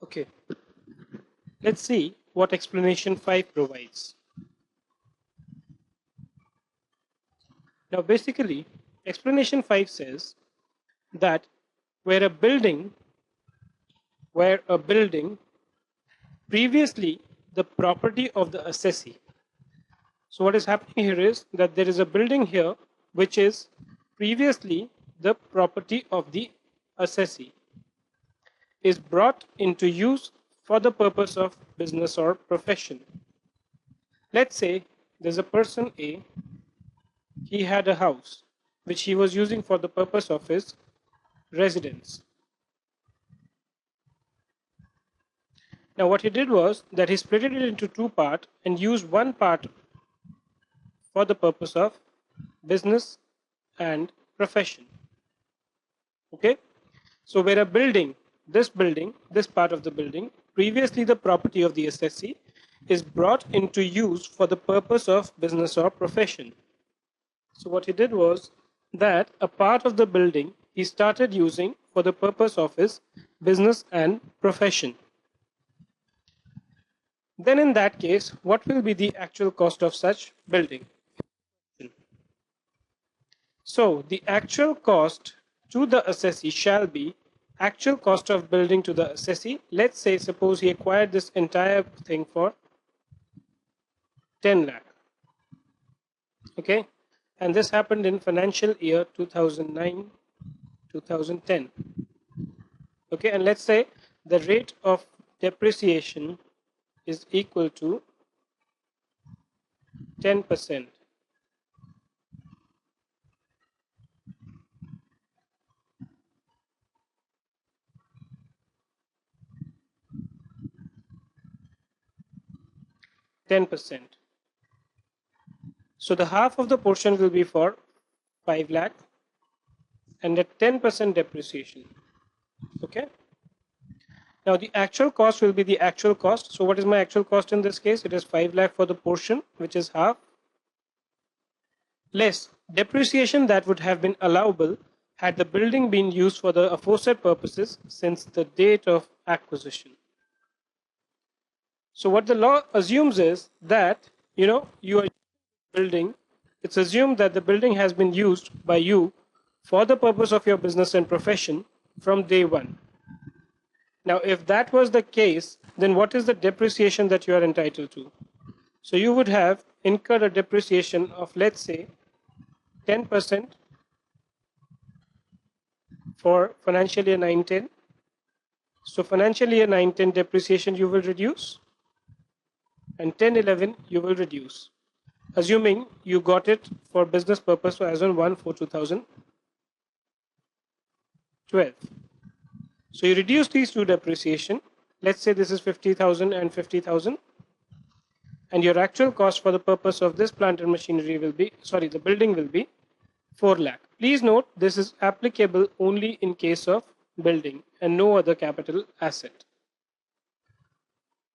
Okay, let's see what explanation 5 provides. Now basically, explanation 5 says that where a building previously the property of the assessee. So what is happening here is that there is a building here which is previously the property of the assessee is brought into use for the purpose of business or profession. Let's say there's a person A, he had a house which he was using for the purpose of his residence. Now what he did was that he split it into two parts and used one part for the purpose of business and profession. Okay, so where a building, this part of the building, previously the property of the assessee, is brought into use for the purpose of business or profession. So what he did was that a part of the building he started using for the purpose of his business and profession. Then in that case, what will be the actual cost of such building? So the actual cost to the assessee shall be actual cost of building to the assessee. Let's say, suppose he acquired this entire thing for 10 lakh. Okay, and this happened in financial year 2009-2010. Okay, and let's say the rate of depreciation is equal to 10%. So the half of the portion will be for 5 lakh and at 10% depreciation. Okay. Now the actual cost will be the actual cost. So what is my actual cost in this case? It is 5 lakh for the portion, which is half, less depreciation that would have been allowable had the building been used for the aforesaid purposes since the date of acquisition. So what the law assumes is that, you are building, it's assumed that the building has been used by you for the purpose of your business and profession from day one. Now, if that was the case, then what is the depreciation that you are entitled to? So you would have incurred a depreciation of, let's say, 10% for financial year 9-10. So financial year 9-10 depreciation you will reduce, and 10-11 you will reduce, assuming you got it for business purpose as on 1/4/2012. So you reduce these two depreciation. Let's say this is 50,000 and 50,000, and your actual cost for the purpose of this plant and machinery will be, the building will be 4 lakh. Please note this is applicable only in case of building and no other capital asset.